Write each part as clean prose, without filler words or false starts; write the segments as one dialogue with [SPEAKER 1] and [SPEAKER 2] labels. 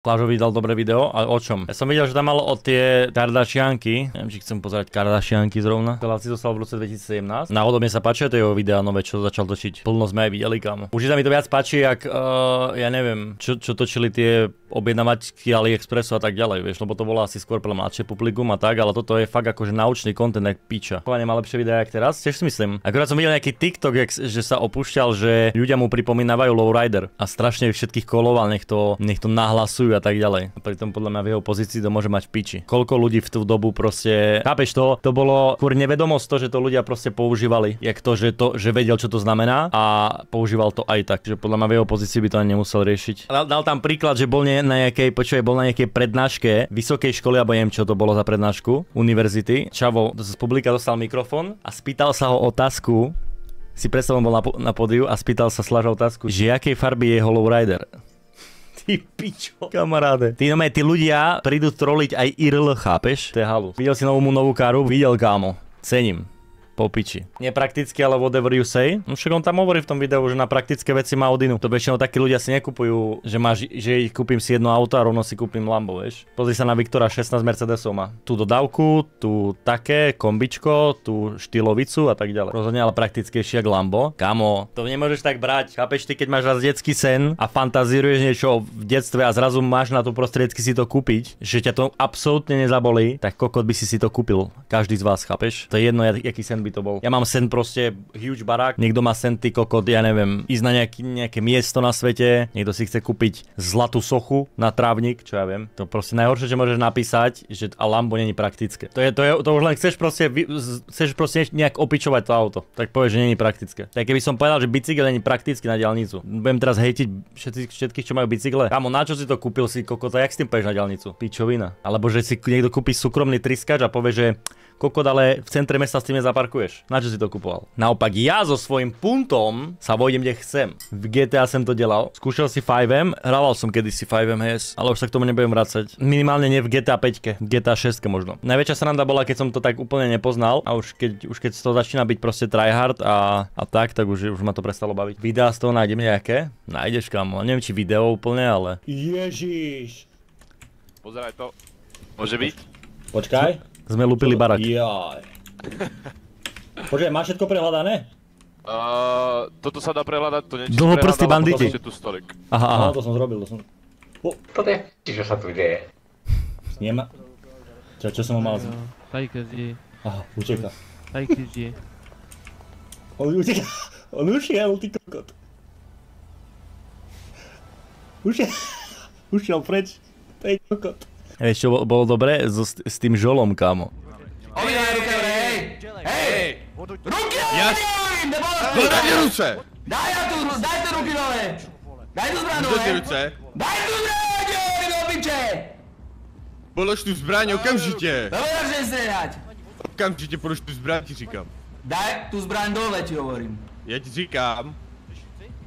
[SPEAKER 1] Klážovi dal dobré video, ale o čom? Ja som videl, že tam mal o tie Kardashianky, neviem, či chcem pozerať Kardashianky zrovna. Relácii dostal v roce 2017. Náhodou mne sa páčia tie jeho videá nové, čo začal točiť. Plno sme aj videli, kámo. Už sa mi to viac páči, jak, ja neviem, čo točili tie objednavačky AliExpressu a tak ďalej, vieš, lebo to bolo asi skôr pre mladšie publikum a tak, ale toto je fakt akože naučný content, jak piča. Chovanie má lepšie videá jak teraz, tiež si myslím. Akorát som videl nejaký TikTok, že sa opúšťal, že ľudia mu pripomínajú lowrider a strašne všetkých koloval, nech to nahlasujú a tak ďalej. A pritom podľa mňa v jeho pozícii to môže mať v piči. Koľko ľudí v tú dobu proste, chápeš to? To bolo skôr nevedomosť to, že to ľudia proste používali, jak že vedel, čo to znamená a používal to aj tak, že podľa mňa v jeho pozícii by to ani nemusel riešiť. Dal tam príklad, že bol na nejakej prednáške vysokej školy, alebo neviem čo to bolo za prednášku, univerzity. Čavo z publika dostal mikrofón a spýtal sa ho otázku, si predstavom bol na pódiu a spýtal sa Slaža otázku, že akej farby je Lowrider. Ty pičo, kamaráde. Tí ľudia prídu troliť aj IRL, chápeš? To je halu. Videl si novú káru? Videl, kámo. Cením. Po piči. Neprakticky, ale whatever you say. No však on tam hovorí v tom videu, že na praktické veci má Odinu. To väčšinou takí ľudia si nekupujú, že kúpim si jedno auto a rovno si kúpim Lambo, vieš. Pozri sa na Viktora 16 Mercedesov má. Tú dodávku, tú také, kombičko, tú štýlovicu a tak ďalej. Rozhodne ale praktickejšie ako Lambo. Kamo, to nemôžeš tak brať. Chápeš ty, keď máš raz detský sen a fantazíruješ niečo v detstve a zrazu máš na to prostriedky si to kúpiť, že ťa to absolútne nezabolí, tak kokot by si to kúpil. Každý z vás, chápeš? To je jedno, aký sen by to bol. Ja mám sen proste huge barák, niekto má sen ty kokot, ja neviem, ísť na nejaké miesto na svete, niekto si chce kúpiť zlatú sochu na trávnik, čo ja viem. To proste najhoršie, že môžeš napísať, že a Lambo není praktické. To už len chceš proste nejak opičovať to auto. Tak povieš, že není praktické. Tak keby som povedal, že bicykel není praktický na diaľnicu. Budem teraz hejtiť všetkých, čo majú bicykle. Kámo, na čo si to kúpil si kokot a jak s tým pôjdeš na diaľnicu? Pičovina. Alebo že si niekto kúpi súkromný triskač a povie, že kokot, ale v centre mesta s tým nezaparkuješ. Na čo si to kupoval? Naopak ja so svojím puntom sa vojdem, kde chcem. V GTA som to delal. Skúšal si 5M, hrával som kedysi 5M HS, ale už sa k tomu nebudem vracať. Minimálne nie v GTA 5, GTA 6 možno. Najväčšia sranda bola, keď som to tak úplne nepoznal a už keď to začína byť proste tryhard a tak už ma to prestalo baviť. Videá z toho nájdem nejaké? Nájdeš, kamo. Neviem, či video úplne, ale... Ježiš.
[SPEAKER 2] Pozeraj to. Môže byť?
[SPEAKER 1] Počkaj. Sme lúpili barak.
[SPEAKER 3] Jaj. Počkaj, máš všetko prehľadané?
[SPEAKER 2] Toto sa dá prehľadať, to niečo
[SPEAKER 1] dlhoprsty banditi.
[SPEAKER 2] Tu stolik.
[SPEAKER 1] Aha.
[SPEAKER 3] To som zrobil,
[SPEAKER 4] Toto je čo sa tu deje?
[SPEAKER 3] Snema. Čo som ho mal?
[SPEAKER 5] Tajkazi.
[SPEAKER 3] Aha, uteká.
[SPEAKER 5] Tajkazi.
[SPEAKER 3] On uteká. On ušiel, ty kokot. Ušiel preč. To je kokot.
[SPEAKER 1] Vieš čo bolo dobré? S tým žolom, kámo.
[SPEAKER 4] Daj ruke, hej! Hej! Ruky hovorím!
[SPEAKER 2] Daj ruce!
[SPEAKER 4] Daj tu ruky dole! Daj tu zbraň dole! Daj tu zbraň, hovorím do piče!
[SPEAKER 2] Polož tu zbraň okamžite!
[SPEAKER 4] Dobre, že strieľať!
[SPEAKER 2] Okamžite polož tu zbraň, ti říkám.
[SPEAKER 4] Daj tu zbraň dole, ti hovorím.
[SPEAKER 2] Ja ti říkám.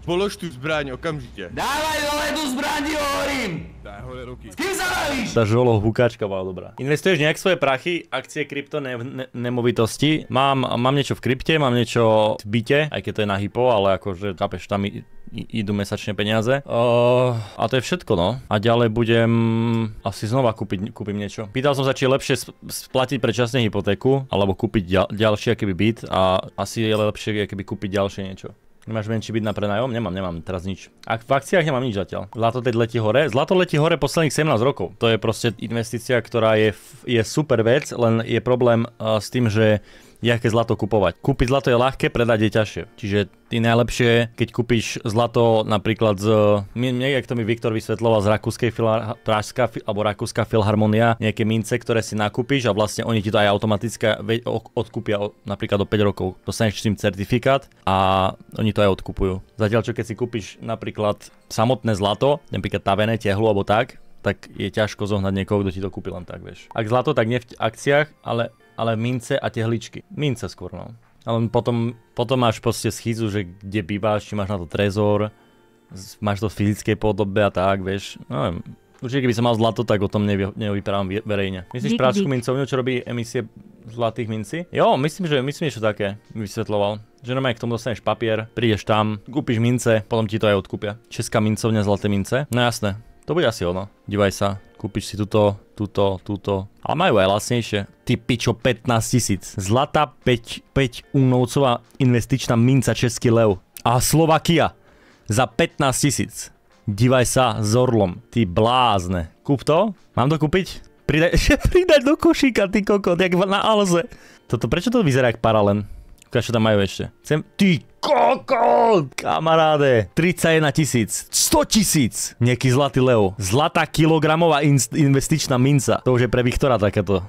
[SPEAKER 2] Polož tu zbraň okamžite.
[SPEAKER 4] Dávaj dole tú zbraň, ti hovorím!
[SPEAKER 2] Daj hore ruky.
[SPEAKER 4] S kým sa bavíš?
[SPEAKER 1] Tá žolo hukáčka bola dobrá. Investuješ nejak svoje prachy, akcie, krypto, nemovitosti? Mám niečo v krypte, mám niečo v byte, aj keď to je na hypo, ale akože, chápeš, tam idú mesačné peniaze. A to je všetko, no. A ďalej budem asi znova kúpim niečo. Pýtal som sa, či je lepšie splatiť predčasne hypotéku, alebo kúpiť ďalší akýby byt a asi je lepšie akýby kúpiť ďalšie niečo. Nemáš menší byt na prenájom? Nemám teraz nič. V akciách nemám nič zatiaľ. Zlato teď letí hore? Zlato letí hore posledných 17 rokov. To je proste investícia, ktorá je super vec, len je problém s tým, že jaké zlato kupovať. Kúpiť zlato je ľahké, predať je ťažšie. Čiže ty najlepšie, keď kúpiš zlato napríklad jak to mi Viktor vysvetloval z Rakúska Filharmonia, nejaké mince, ktoré si nakúpiš a vlastne oni ti to aj automaticky odkúpia napríklad do 5 rokov. Dostaneš s tým certifikát a oni to aj odkupujú. Zatiaľ čo keď si kúpiš napríklad samotné zlato, napríklad tavené, tehlu alebo tak je ťažko zohnať niekoho, kto ti to kúpi len tak, vieš. Ak zlato, tak nie v akciách, ale mince a tehličky. Mince skôr, no. Ale potom máš proste schýzu, že kde býváš, či máš na to trezor, máš to v fyzickej podobe a tak, vieš. No, určite keby som mal zlato, tak o tom nevyprávam verejne. Myslíš prášku mincovňu, čo robí emisie zlatých minci? Jo, myslím, že niečo také vysvetloval. Že normálne k tomu dostaneš papier, prídeš tam, kúpiš mince, potom ti to aj odkúpia. Česká mincovňa, zlaté mince. No jasné. To bude asi ono. Dívaj sa. Kúpiš si túto. Ale majú aj lacnejšie. Ty pičo, 15 000. Zlatá 5 únovcová investičná minca český lev. A Slovakia. Za 15 000. Dívaj sa s orlom. Ty blázne. Kúp to? Mám to kúpiť? Pridať do košíka, ty kokot, jak na Alze. Prečo to vyzerá jak paralen? Ukáž, čo tam majú ešte. Ty kokot, kamaráde. 31 000. 100 000. Nejaký zlatý lev. Zlatá kilogramová investičná minca. To už je pre Viktora takéto.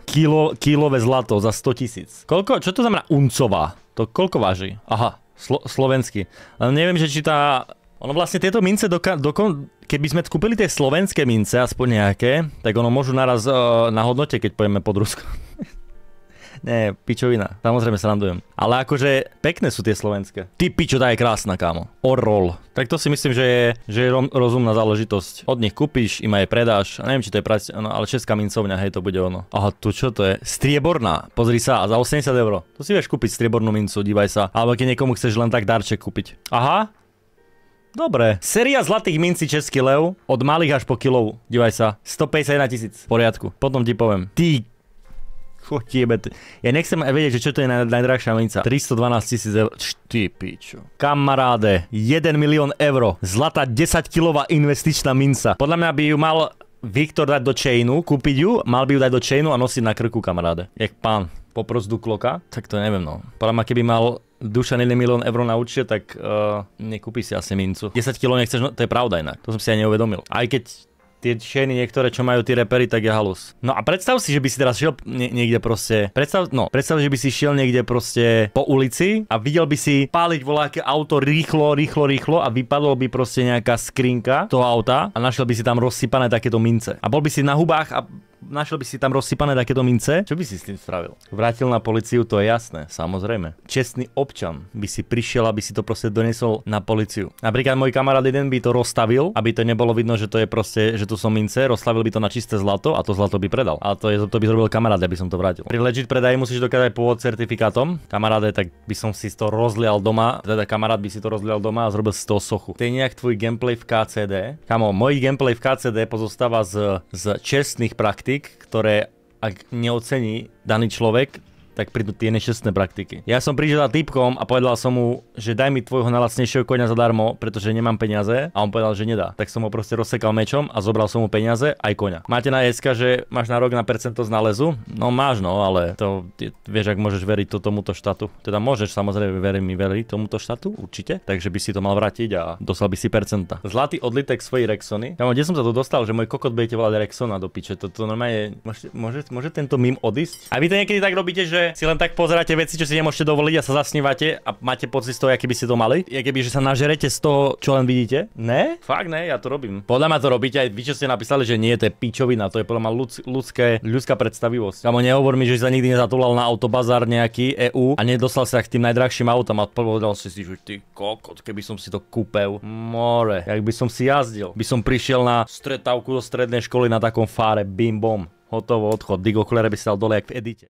[SPEAKER 1] Kilové zlato za 100 000. Koľko? Čo to znamená uncová? To koľko váži? Aha, slovenský. Ale neviem, že či tá... Ono vlastne tieto mince, keby sme kúpili tie slovenské mince, aspoň nejaké, tak ono môžu naraz na hodnote, keď pojeme pod Rusko. Nie, pičovina. Samozrejme sa randujem. Ale akože pekné sú tie slovenské. Ty pičo, tá je krásna, kámo. Orol. Tak to si myslím, že je rozumná záležitosť. Od nich kúpiš, im aj predáš. A neviem, či to je ale česká mincovňa, hej, to bude ono. Aha, tu čo to je? Strieborná. Pozri sa, a za 80 €. Tu si vieš kúpiť striebornú mincu, dívaj sa. Alebo keď niekomu chceš len tak darček kúpiť. Aha. Dobre. Séria zlatých mincí český lev. Od malých až po kilovú. Dívaj sa. 151 000. V poriadku. Potom ti poviem. Ty. Ja nechcem aj vedieť, že čo to je najdrahšia minca. 312 000 €. Ty pičo. Kamaráde. 1 000 000 €. Zlatá 10-kilová investičná minca. Podľa mňa by ju mal Viktor dať do chainu. Kúpiť ju. Mal by ju dať do chainu a nosiť na krku, kamaráde. Jak pán. Poprosť Dukloka. Tak to neviem, no. Podľa mňa, keby mal Dušan 1 000 000 € na účte, tak nekúpi si asi mincu. 10 kg nechceš, no to je pravda inak. To som si aj neuvedomil. Aj keď tie chainy niektoré, čo majú tí repery, tak je halus. No a predstav si, že by si teraz šiel niekde proste... Predstav, že by si šiel niekde proste po ulici a videl by si páliť voľaké auto rýchlo a vypadol by proste nejaká skrinka toho auta a našiel by si tam rozsypané takéto mince. A bol by si na hubách a našiel by si tam rozsypané takéto mince, čo by si s tým spravil? Vrátil na políciu, to je jasné, samozrejme. Čestný občan by si prišiel, aby si to proste donesol na políciu. Napríklad môj kamarát jeden by to rozstavil, aby to nebolo vidno, že to je proste, že tu sú mince, rozstavil by to na čisté zlato a to zlato by predal. A to by zrobil kamarát, aby som to vrátil. Pri legit predaji musíš dokázať pôvod certifikátom. Kamaráde, tak by som si to rozlial doma, teda kamarát by si to rozlial doma a zrobil si z toho sochu. To je nejak tvoj gameplay v KCD. Kamo, môj gameplay v KCD pozostáva z čestných praktík, ktoré ak neocení daný človek, tak prídu tie nečestné praktiky. Ja som prišiel za týpkom a povedal som mu, že daj mi tvojho najlacnejšieho koňa zadarmo, pretože nemám peniaze, a on povedal, že nedá. Tak som ho proste rozsekal mečom a zobral som mu peniaze aj koňa. Máte na SK, že máš na rok na percento z nálezu? No máš, no, ale to vieš, ak môžeš veriť tomuto štátu. Teda môžeš samozrejme veriť tomuto štátu, určite, takže by si to mal vrátiť a dostal by si percenta. Zlatý odlitek svojej Rexony. Kde som sa tu dostal, že môj kokot budete volať Rexona do piče. To normálne môže tento mím odísť. A vy to niekedy tak robíte, že si len tak pozeráte veci, čo si nemôžete dovoliť a sa zasnívate a máte pocit z toho, aký by ste to mali. Keby, že sa nažerete z toho, čo len vidíte. Ne? Fakt ne, ja to robím. Podľa mňa to robíte, aj vy, čo ste napísali, že nie, to je pičovina, to je podľa mňa ľudská predstavivosť. Kamo, nehovor mi, že sa nikdy nezatulal na autobazár nejaký EU a nedostal sa k tým najdrahším autom a povedal si, že ty kokot, keby som si to kúpil. More, jak by som si jazdil. By som prišiel na stretávku do strednej školy na takom fáre, bim bom. Hotovo, odchod. Dig okuliare by si dal dole jak v edite.